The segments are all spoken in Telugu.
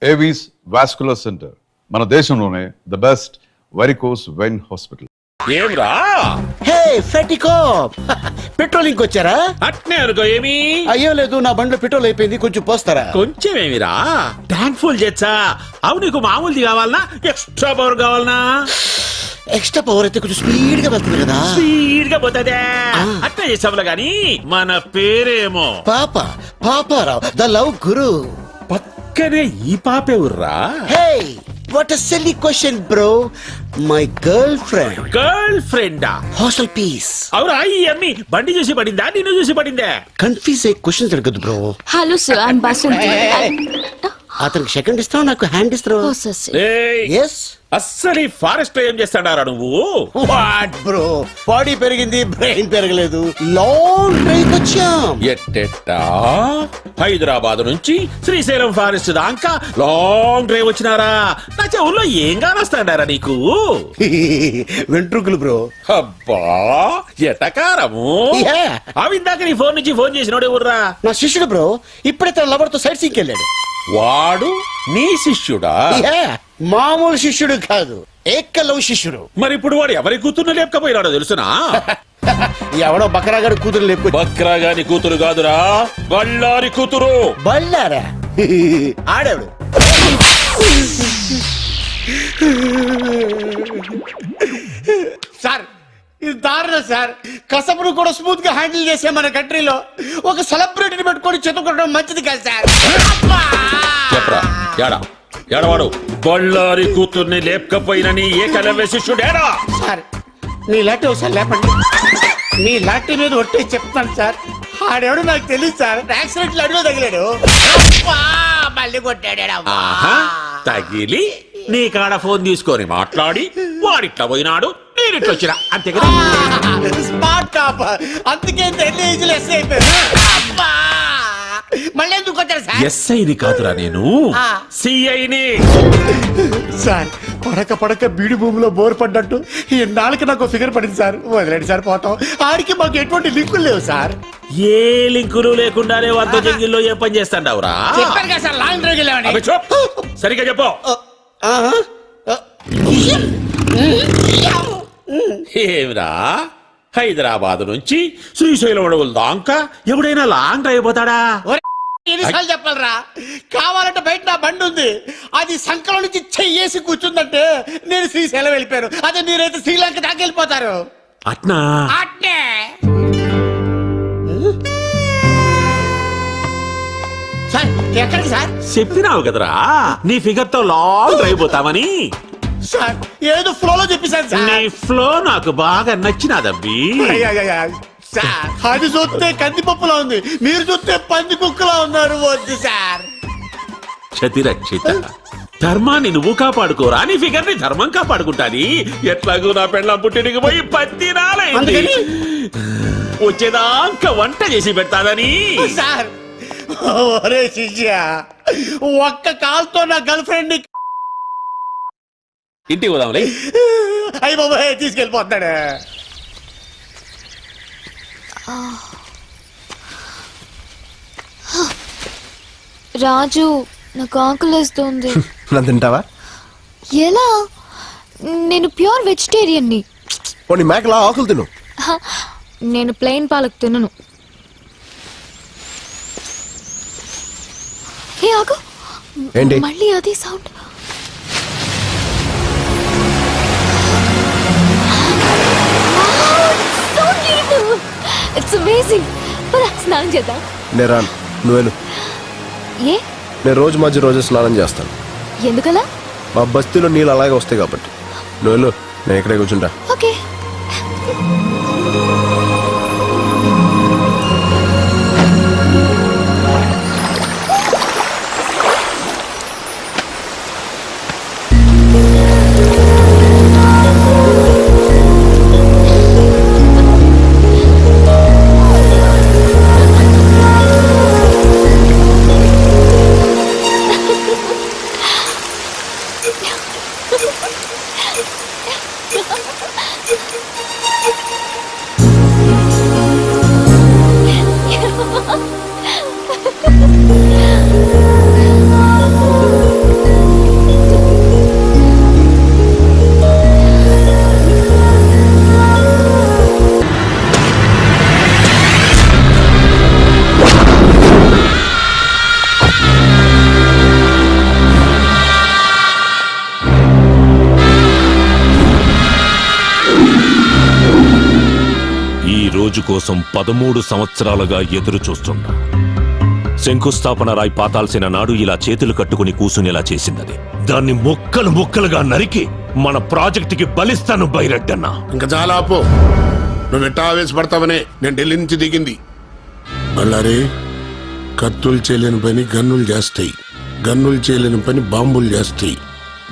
ఏవీస్ వాస్కులర్ సెంటర్, మన దేశంలోనే the best varicose vein hospital. ఏమ్రా హే ఫెటికోప్ పెట్రోల్ ఇంకొచ్చారా? అట్నే అనుకో. ఏమి? అయ్యో లేదు, నా బండిలో పెట్రోల్ అయిపోయింది, కొంచెం పోస్తారా? కొంచెం ఏమిరా, ట్యాంక్ ఫుల్ చేచ్చా. అవు నీకు మామూలుది కావాలనా ఎక్స్ట్రా పవర్ కావాలనా? ఎక్స్ట్రా పవర్ అయితే కొంచెం స్పీడ్ గా వెళ్తుంది కదా. స్పీడ్ గా పోతుందే. అట్లా చేసాములా గాని మన పేరేమో పాపారావు ద లవ్ గురు. పక్కనే ఈ పాప ఎవర్రా? Hey what a silly question bro. My girlfriend. గర్ల్ ఫ్రెండా? Hostel piece. అవురా? ఈ అమ్మి బండి చూసి పడిందా నిన్ను చూసి పడిందా? కన్ఫ్యూజ్ అయ్యి క్వశ్చన్స్ అడగదు bro. Hello sir, I'm Basanti. అతనికి సెకండ్ ఇస్తావు, నాకు హ్యాండ్ ఇస్తావు. ఎస్. అస్సలు ఈ ఫారెస్ట్ లో ఏం చేస్తాడారా నువ్వు? వాట్ బ్రో, బాడీ పెరిగింది, బ్రెయిన్ పెరగలేదు. లాంగ్ డ్రైవ్ వచ్చాం. ఎట్టెట్టా? హైదరాబాద్ నుంచి శ్రీశైలం ఫారెస్ట్ దాకా లాంగ్ డ్రైవ్ వచ్చినారా? నా చెవుల్లో ఏం కానొస్తాడారా నీకు? వెంట్రుకలు బ్రో. అబ్బా ఎటకారము. Yeah. అవిందాక నీ ఫోన్ నుంచి ఫోన్ చేసినోడు ఎవర్రా? నా శిష్యుడు బ్రో, ఇప్పుడే తన లవర్ తో సైట్ సీకి వెళ్ళాడు. వాడు నీ శిష్యుడా? మామూలు శిష్యుడు కాదు, ఏకలవ్ శిష్యుడు. మరి ఇప్పుడు వాడు ఎవరి కూతుర్ని లేపకపోయినాడో తెలుసునా? ఎవడో బకరాగాడు కూతురు లేపు. బక్రాగాని కూతురు కాదురా, బళ్ళారి కూతురు. బళ్ళారా? ఆడాడు. సార్ ఇది దారుణం సార్. కసపును కూడా స్మూత్ గా హ్యాండిల్ చేసే మన కంట్రీలో ఒక సెలబ్రిటీని పెట్టుకొని చెతుకోవడం మంచిది కాదు సార్. చెప్పరా యాడా ఎడవాడు? బళ్ళారి కూతుర్ని లేపకపోయిన నీ ఏకలవ్య శిష్యుడేరా? సార్ నీ లాంటి ఒకసారి లేపండి. మీ లాంటి మీద ఒట్టే చెప్తాను సార్. ఆడేవాడు నాకు తెలియదు సార్. యాక్సిడెంట్ అడుగు తగిలాడు, మళ్ళీ కొట్టాడు. తగిలి నీ కాడ ఫోన్ తీసుకొని మాట్లాడి వాడిట్లా పోయినాడు, నేనిట్లా వచ్చినా, అంతే కదా? Smart top. అందుకే ఏజ్ లెస్ అయిపోయాడు. మళ్ళీ ఎందుకు వచ్చారు సార్? ఎస్ఐని కాదురా నేను, సిఐని. సార్ పడక బీడి భూమిలో బోర్ పడ్డట్టు ఈ నాలుగు నాకు ఫిగర్ పడింది సార్. వదిలేండి సార్, పోతాం. ఆడికి మాకు ఎటువంటి లింకులు లేవు సార్. ఏ లింకులు లేకుండానే వంద జంగిల్లో ఏ పని చేస్తాండావురా? చెప్పారు కదా సార్, లాంగ్ డ్రైవ్ వెళ్ళామని. అబ్బే చూప్, సరిగ్గా చెప్పు. ఏమిరా, హైదరాబాద్ నుంచి శ్రీశైలం అడవుల దాకా ఎవడైనా లాంగ్ డ్రైవ్ పోతాడా? ఎన్నిసార్లు చెప్పాలరా? కావాలంటే బయట నా బండి ఉంది, అది సంకలం నుంచి చెయ్యేసి కూర్చుందంటే నేను శ్రీశైలం వెళ్ళిపోయాను. అదే మీరైతే శ్రీలంక దాకా వెళ్ళిపోతారు. అట్నా? అట్నే. సార్ ఎక్కడికి సార్? చెప్పినావు కదరా నీ ఫిగర్ తో లాంగ్ డ్రైవ్ పోతామని. సార్ ఏదో ఫ్లోలో చెప్పేశాను సార్. నీ ఫ్లో నాకు బాగా నచ్చినాదబ్బి. సార్ అది చూస్తే కందిపప్పులా ఉంది, మీరు చూస్తే పంది కుక్కలా ఉన్నారు. వద్దు సార్. క్షతిరక్షిత, ధర్మాన్ని నువ్వు కాపాడుకోరా, నీ ఫిగర్ ని ధర్మం కాపాడుకుంటాది. ఎట్లాగూ నా పెళ్ళం పుట్టినకి పోయి 10 నాలైంది, వచ్చేదాకా వంట చేసి పెడతాదని. సార్ ఒరే శిష్య, ఒక్క కాల్తో నా గర్ల్ ఫ్రెండ్ ని ఇంటికి పోదాంలే. అయ్యి బాబాయ్ తీసుకెళ్ళిపోతాడు. రాజు నాకు ఆకలేస్తుంది. తింటావా? ఎలా? నేను ప్యూర్ వెజిటేరియన్ ని. మేకలా ఆకులు తిను. నేను ప్లెయిన్ పాలక్ తినను. ఏ ఆగు, ఏంటి మళ్ళీ అదే సౌండ్. It's amazing. స్నానం చేద్దాం. నేను రాను, నువ్వేను. ఏ? నేను రోజు స్నానం చేస్తాను. ఎందుకలా? మా బస్తీలో నీళ్ళు అలాగే వస్తాయి కాబట్టి. నువ్వు నేను ఇక్కడే కూర్చుంటా. ఓకే. కోసం 13 సంవత్సరాలుగా ఎదురు చూస్తున్నా. శంకుస్థాపన రాయి పాతాల్సిన నాడు ఇలా చేతులు కట్టుకుని కూసునేలా చేసిందది. దాన్ని ముక్కలు ముక్కలుగా నరికి మన ప్రాజెక్టుకి బలిస్తాను బైరెడ్డన్నా. ఇంకా చాలా ఆపో. నువ్వు ఎట్టా ఆవేశపడతావనే నేను ఢిల్లీ నుంచి దిగింది. బళ్ళారే, కత్తులు చేయలేని పని గన్నులు చేస్తాయి, గన్నులు చేయలేని పని బాంబులు చేస్తాయి,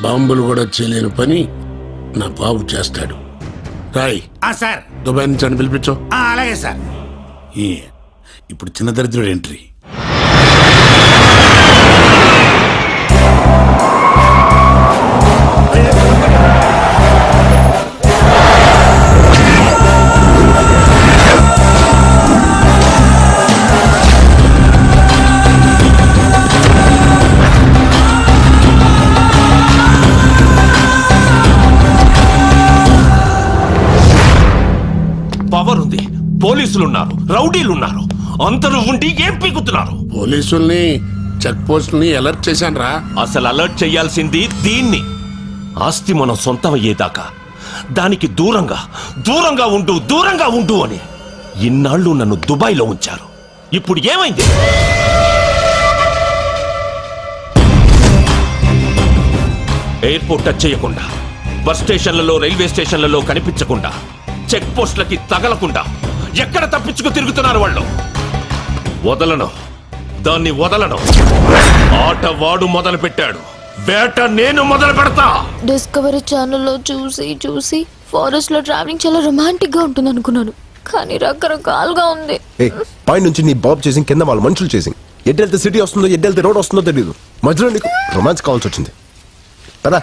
బాంబులు కూడా చేయలేని పని నా బాబు చేస్తాడు. రాయ్ సార్. దుబాయ్ నుంచి అని పిలిపించు. అలాగే సార్. ఇప్పుడు చిన్న దరిద్రుడు ఎంట్రీ. పవర్ ఉంది, పోలీసులున్నారు, రౌడీలున్నారు, అందరూ ఉండి ఏం పీకుతున్నారు? పోలీసుల్ని చెక్ పోస్టుల్ని అలర్ట్ చేశాను రా. అసలు అలర్ట్ చేయాల్సింది దీన్ని. ఆస్తి మనం సొంతం అయ్యేదాకా దానికి దూరంగా దూరంగా ఉండు, దూరంగా ఉండు అని ఇన్నాళ్ళు నన్ను దుబాయ్లో ఉంచారు. ఇప్పుడు ఏమైంది? ఎయిర్పోర్ట్ టచ్ చేయకుండా, బస్ స్టేషన్లలో, రైల్వే స్టేషన్లలో కనిపించకుండా, చెక్ పోస్టులకి తగలకుండా ఎక్కడ తప్పించుకు తిరుగుతున్నారు వాళ్ళు. వదలను, దాన్ని వదలను. ఆట వాడు మొదలు పెట్టాడు, వేట నేను మొదలు పెడతా. డిస్కవరీ ఛానల్లో చూసి చూసి ఫారెస్ట్ లో ట్రావెలింగ్ చాలా రొమాంటిక్ గా ఉంటుంది అనుకున్నాను, కానీ రకరకాలుగా ఉంది. పై నుంచి నీ బాబు చేసింగ్, కింద వాళ్ళ మనుషులు చేసింగ్. ఎడ్డెళ్తే సిటీ వస్తుందో ఎడ్డెళ్తే రోడ్ వస్తుందో తెలియదు. మధ్యలో నీకు రొమాన్స్ కావాల్సి వచ్చింది కదా.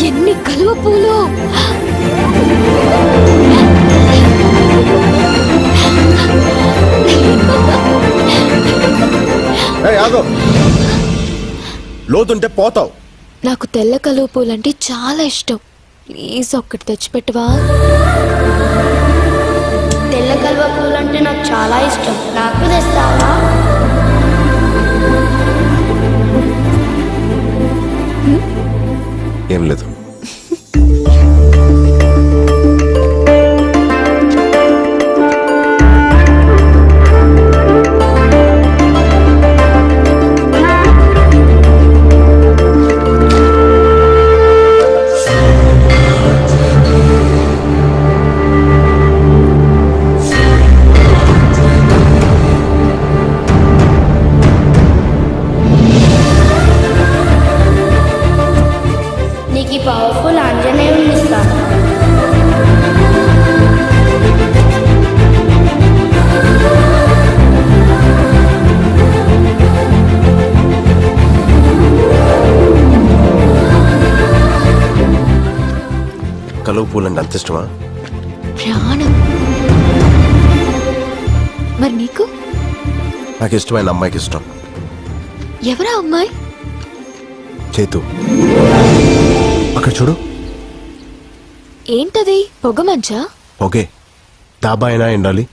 ఎన్ని కలువ పూలు! ఆగో, లోతుంటే పోతావు. నాకు తెల్ల కలువ పూలు అంటే చాలా ఇష్టం. ప్లీజ్ ఒక్కటి తెచ్చిపెట్టవా? తెల్ల కలువ పూలు అంటే నాకు చాలా ఇష్టం, నాకు తెస్తావా? ఏం లేదు. నీకు పవర్ఫుల్ ఆంజనేయుని ఇస్తాను. కలువ పూలు అంటే అంత ఇష్టమా? ప్రాణం. మరి నీకు? నాకు ఇష్టమైన అమ్మాయికి ఇష్టం. ఎవరా అమ్మాయి? చేతు. అక్కడ చూడు. ఏంటది? పొగ మంచా? ఓకే, డాబా అయినా ఎండాలి,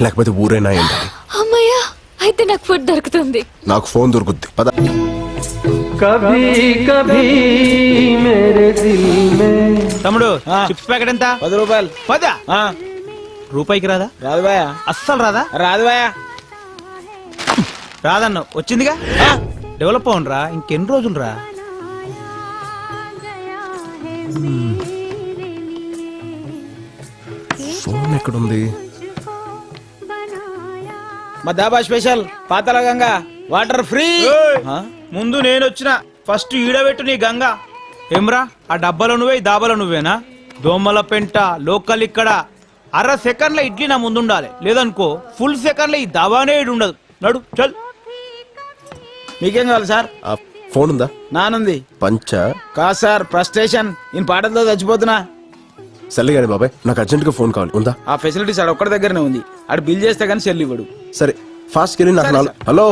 లేకపోతే ఊరైనా ఎండాలి. అమ్మయ్యా, అయితే నాకు ఫుడ్ దొరుకుతుంది. నాకు ఫోన్ దొరుకుద్ది. పద. కభీ కభీ మేరే దిల్ మే. తమ్ముడు, చిప్స్ ప్యాకెట్ ఎంత? 10 రూపాయలు. 10? రూపాయికి రాదా? రాదు బాయా. అస్సలు రాదా? రాదు బాయా. రాదన్న వచ్చిందిగా. డెవలప్ అవునరా, ఇంకెన్ని రోజులు రా. ఫోన్ ఎక్కడుంది? మా dhaba special Patala Ganga water free. ముందు నేను వచ్చిన ఫస్ట్ ఈడబెట్టు నీ గంగా. ఏమ్రా, ఆ డబ్బాలో నువ్వే, ఈ దాబాలో నువ్వేనా? దోమల పెంట లోకల్ ఇక్కడ. అర సెకండ్ల ఇడ్లీ నా ముందుండాలి, లేదనుకో ఫుల్ సెకండ్ల ఈ దాబానే ఇడు ఉండదు. నడు చల్. మీకేం కావాలి సార్? ఆ ఫోన్ ఉందా? నానుంది. పంచ కాదు సార్, ఫ్రస్ట్రేషన్. నేను పాటలతో చచ్చిపోతున్నా. సరే కానీ బాబాయ్, నాకు అర్జెంట్గా ఫోన్ కావాలి. ఉందా? ఆ ఫెసిలిటీస్ ఆడ ఒక్కడి దగ్గరనే ఉంది. ఆడు బిల్ చేస్తే కానీ సెల్ ఇవ్వడు. సరే, ఫాస్ట్ కెళ్ళి నాకు 4. హలో,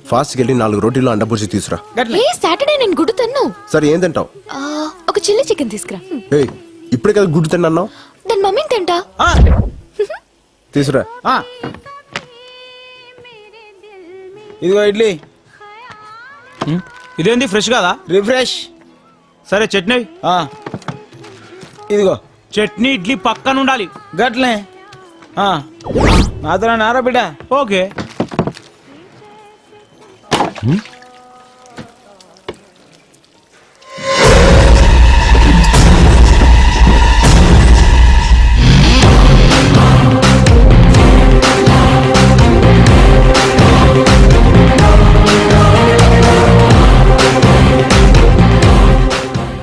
ఫాస్ట్ కెళ్ళి 4 రోటీలు అండబుర్జీ తీసురా. ఏ సాటర్డే నేను గుడ్డు తిన్ను. సరే, ఏం తింటావు? ఒక చిల్లీ చికెన్ తీసుకురా. ఏయ్, ఇప్పుడే కదా గుడ్డు తిన్నావు. దాని మమ్మీని తింటా. తీసురా. ఇదిగో ఇడ్లీ. ఇదేంది ఫ్రెష్ కాదా? రిఫ్రెష్. సరే చట్నీ. ఇదిగో చట్నీ ఇడ్లీ పక్కన ఉండాలి. గట్లే నాతో నారా బిడ్డ. ఓకే.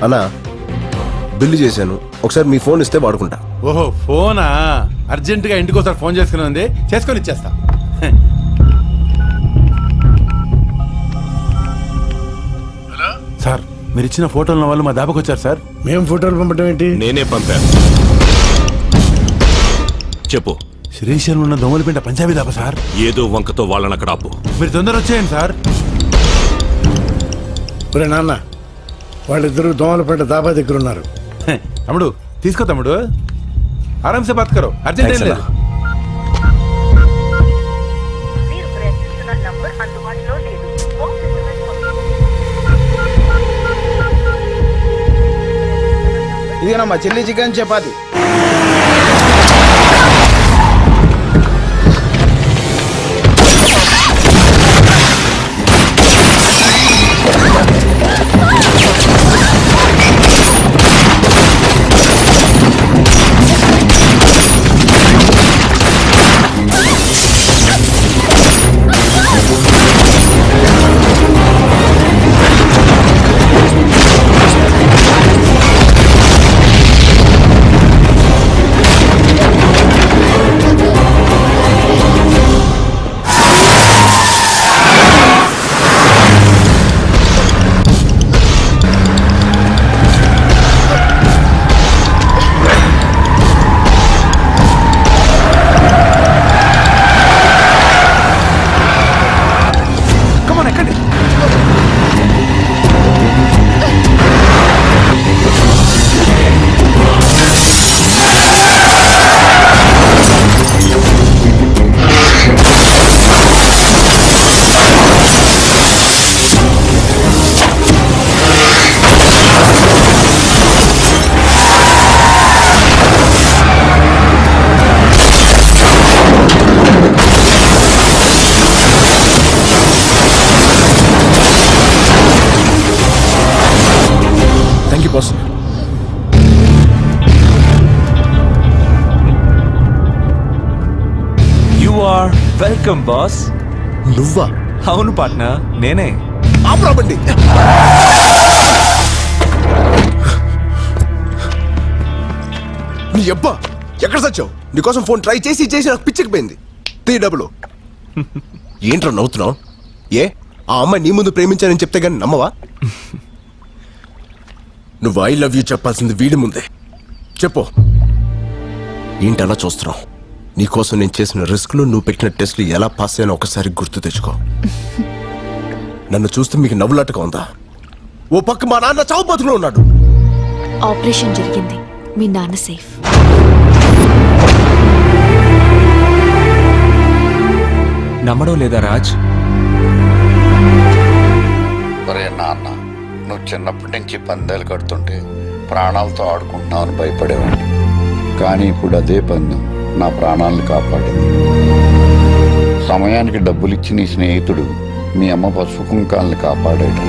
అన్నా బిల్లు చేశాను, ఒకసారి మీ ఫోన్ ఇస్తే వాడుకుంటా. ఓహో ఫోనా? అర్జెంట్ గా ఇంటికి ఒకసారి ఫోన్ చేసుకుని ఉంది, చేసుకొని ఇచ్చేస్తా. హలో సార్, మీరు ఇచ్చిన ఫోటోల వాళ్ళు మా దాబాకి వచ్చారు సార్. మేము ఫోటోలు పంపడం ఏంటి? నేనే పంపాను. చెప్పు. శ్రీశైలం ఉన్న దోమలపేట పంజాబీ దాబా సార్. ఏదో వంకతో వాళ్ళని అక్కడ ఆపు. మీరు తొందర వచ్చేయండి సార్. ఒరే నాన్న, వాళ్ళిద్దరూ దోమలపేట దాబా దగ్గర ఉన్నారు. తమ్ముడు తీసుకో తమ్ముడు, ఆరాంసే బాత్ కరో, అర్జెంట్ ఏం లేదు. ఇదేనమ్మా chilli chicken chapati. Boss. You are welcome boss. నువ్వా? అవును పార్ట్నర్, నేనే. ఆపరాబండి. నీ అబ్బా ఎక్కడ సచ్చావు? నీకోసం ఫోన్ ట్రై చేసి చేసి నాకు పిచ్చికిపోయింది. డబ్బులు ఏంట్రా నవ్వుతున్నావు? ఏ ఆ అమ్మాయి నీ ముందు ప్రేమించానని చెప్తే గానీ నమ్మవా? నువ్వు ఐ లవ్ యూ చెప్పాల్సింది వీడి ముందే. చెప్పు. ఏంటి అలా చూస్తున్నావు? నీకోసం నేను చేసిన రిస్క్లు, నువ్వు పెట్టిన టెస్ట్లు ఎలా పాస్ అయ్యానో ఒకసారి గుర్తు తెచ్చుకో. నన్ను చూస్తే మీకు నవ్వులాటగా ఉందా? ఓ పక్క మా నాన్న చావు బతుకులో ఉన్నాడు. ఆపరేషన్ జరిగింది, మీ నాన్న సేఫ్. నమ్మడం లేదా రాజ్? ఒరే నాన్న, నువ్వు చిన్నప్పటి నుంచి పందాలు కడుతుంటే ప్రాణాలతో ఆడుకుంటున్నావు అని భయపడేవాడిని. కానీ ఇప్పుడు అదే పందెం నా ప్రాణాలను కాపాడింది. సమయానికి డబ్బులిచ్చి నీ స్నేహితుడు మీ అమ్మ పసుపు కుంకాలను కాపాడాడు.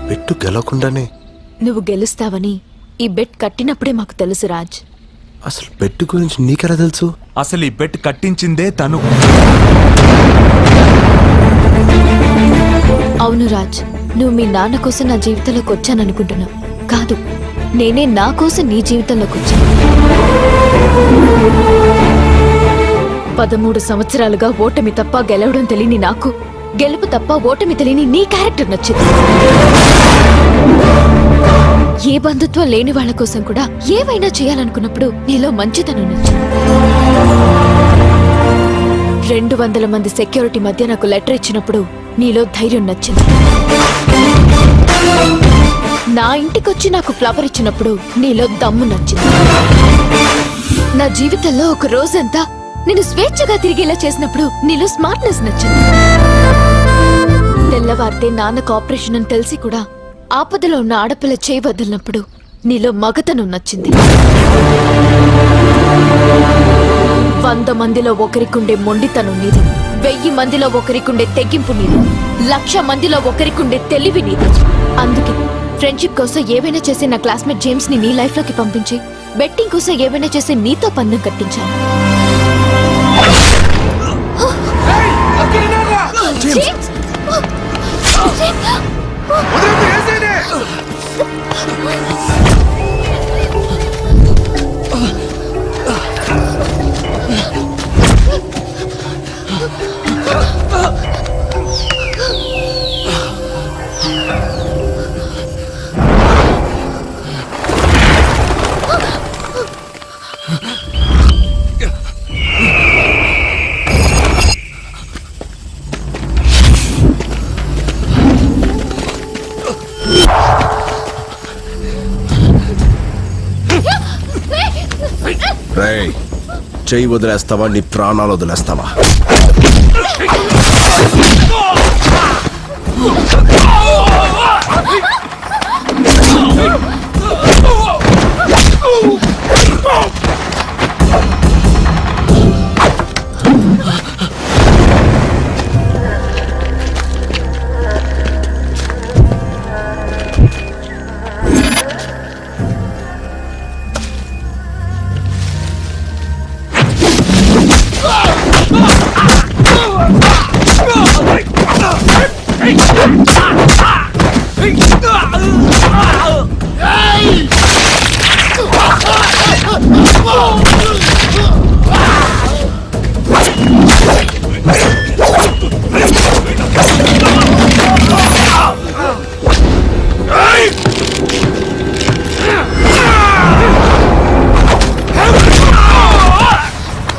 బెట్టు గెలవకుండానే నువ్వు గెలుస్తావని ఈ బెట్ కట్టినప్పుడే మాకు తెలుసు రాజ్. అసలు బెట్టు గురించి నీకెలా తెలుసు? అసలు ఈ బెట్ కట్టించిందే తను. అవును రాజ్, నువ్వు మీ నాన్న కోసం నా జీవితంలోకి వచ్చాననుకుంటున్నావు. కాదు, నేనే నా కోసం నీ జీవితంలోకి వచ్చాను. 13 సంవత్సరాలుగా ఓటమి తప్ప గెలవడం తెలియని నాకు, గెలుపు తప్ప ఓటమి తెలియని నీ క్యారెక్టర్ నచ్చింది. ఏ బంధుత్వం లేని వాళ్ళ కోసం కూడా ఏవైనా చేయాలనుకున్నప్పుడు నీలో మంచితనం నచ్చింది. 200 మంది సెక్యూరిటీ మధ్య నాకు లెటర్ ఇచ్చినప్పుడు నీలో ధైర్యం నచ్చింది. నా ఇంటికొచ్చి నాకు ఫ్లవర్ ఇచ్చినప్పుడు నీలో దమ్ము నచ్చింది. నా జీవితంలో ఒక రోజంతా నేను స్వేచ్ఛగా తిరిగేలా చేసినప్పుడు నీలో స్మార్ట్నెస్ నచ్చింది. తెల్లవారితే నాన్నకు ఆపరేషన్ అని తెలిసి కూడా ఆపదలో ఉన్న ఆడపిల్ల చేయి వదిలినప్పుడు నీలో మగతనం నచ్చింది. 100 మందిలో ఒకరికుండే మొండితనం నీది, 1000 మందిలో ఒకరికుండే తెగింపు నీది, 1,00,000 మందిలో ఒకరికుండే తెలివి నీది. అందుకే ఫ్రెండ్షిప్ కోసం ఏవైనా చేసే నా క్లాస్మేట్ జేమ్స్ ని నీ లైఫ్ లోకి పంపించి బెట్టింగ్ కోసం ఏవైనా చేసే నీతో పందెం కట్టించాను. జేమ్స్! రేయ్, చెయ్యి వదిలేస్తావా? నీ ప్రాణాలు వదిలేస్తావా?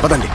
పదండి.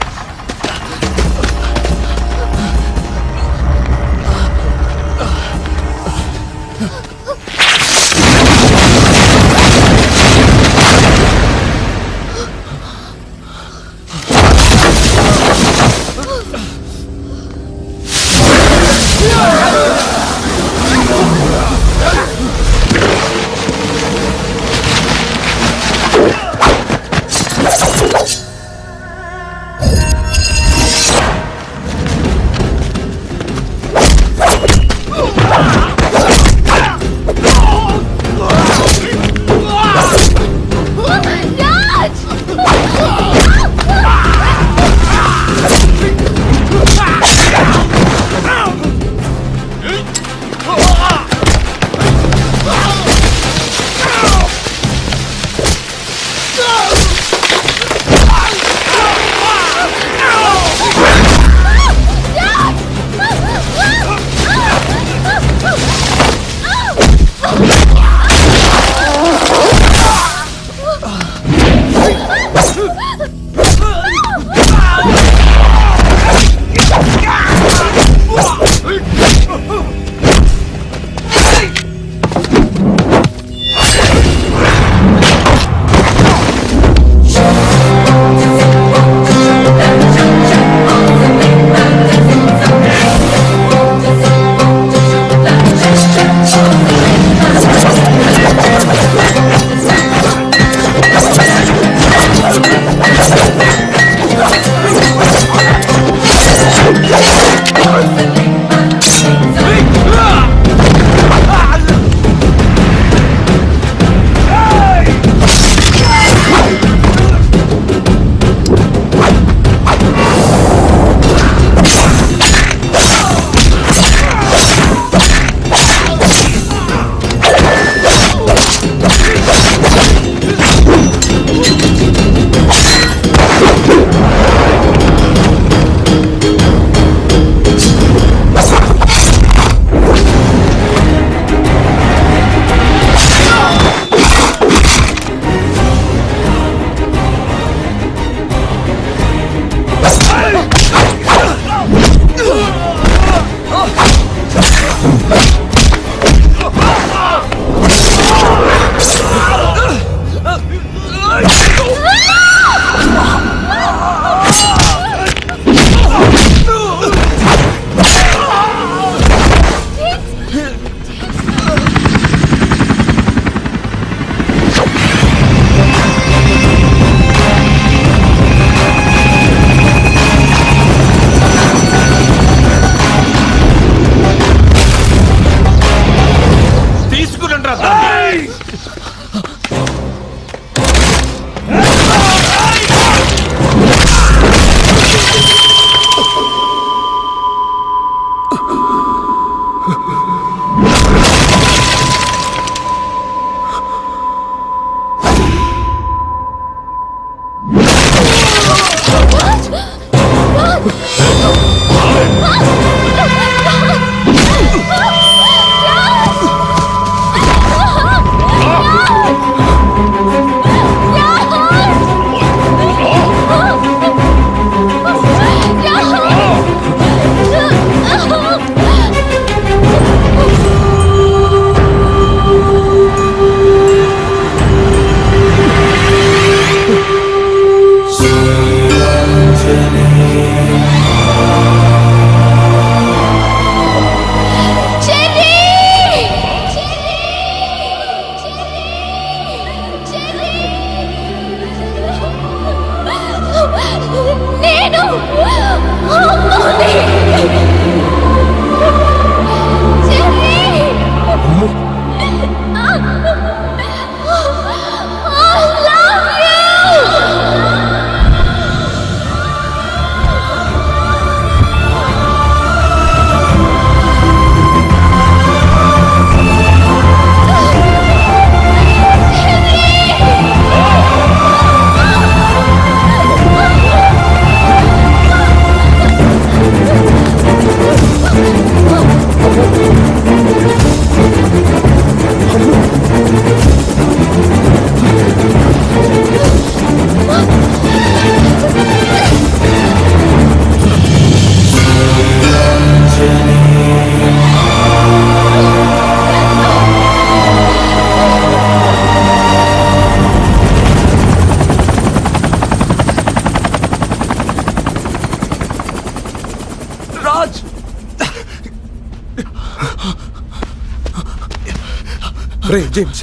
రే జేమ్స్,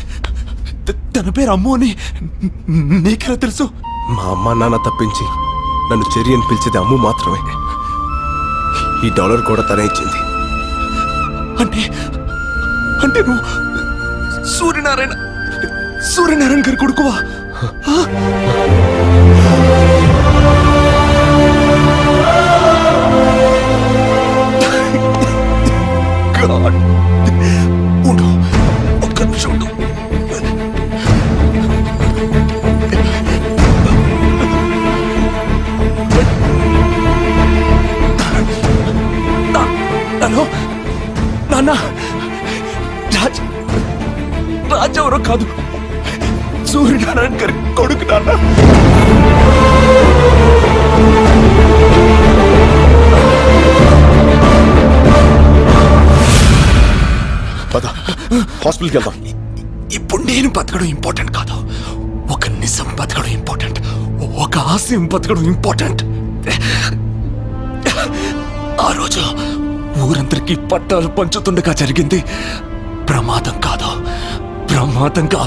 తన పేరు అమ్ము అని నీకెలా తెలుసు? మా అమ్మ నాన్న తప్పించి నన్ను చెరి అని పిలిచేది అమ్ము మాత్రమే. ఈ డాలర్ కూడా తనే ఇచ్చింది. అంటే అంటే నువ్వు సూర్యనారాయణ గారి కొడుకువా? God. ఉండు, ఒక్క నిమిషం ఉండు. హలో నాన్న, రాజ్ ఎవరో కాదు, సూర్యనారాయణ గారి కొడుకు నాన్న. పద, హాస్పిటల్కి వెళ్దాం. ఇప్పుడు నేను బతకడం ఇంపార్టెంట్ కాదు, ఒక నిజం బతకడం ఇంపార్టెంట్, ఒక ఆశయం బతకడం ఇంపార్టెంట్. ఆ రోజు ఊరందరికీ పట్టాలు పంచుతుండగా జరిగింది ప్రమాదం కాదు, ప్రమాదంగా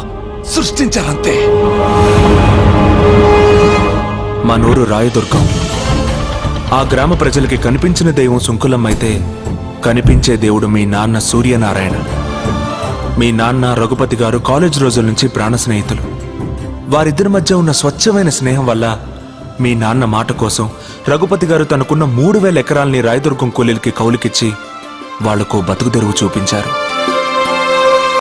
సృష్టించారంతే. మా నూరు రాయదుర్గం. ఆ గ్రామ ప్రజలకి కనిపించిన దైవం సుంకులం అయితే కనిపించే దేవుడు మీ నాన్న సూర్యనారాయణ. మీ నాన్న రఘుపతి గారు కాలేజ్ రోజుల నుంచి ప్రాణ స్నేహితులు. వారిద్దరి మధ్య ఉన్న స్వచ్ఛమైన స్నేహం వల్ల మీ నాన్న మాట కోసం రఘుపతి గారు తనకున్న 3000 ఎకరాల్ని రాయదుర్గం కూలీలకి కౌలుకిచ్చి వాళ్లకు బతుకు తెరువు చూపించారు.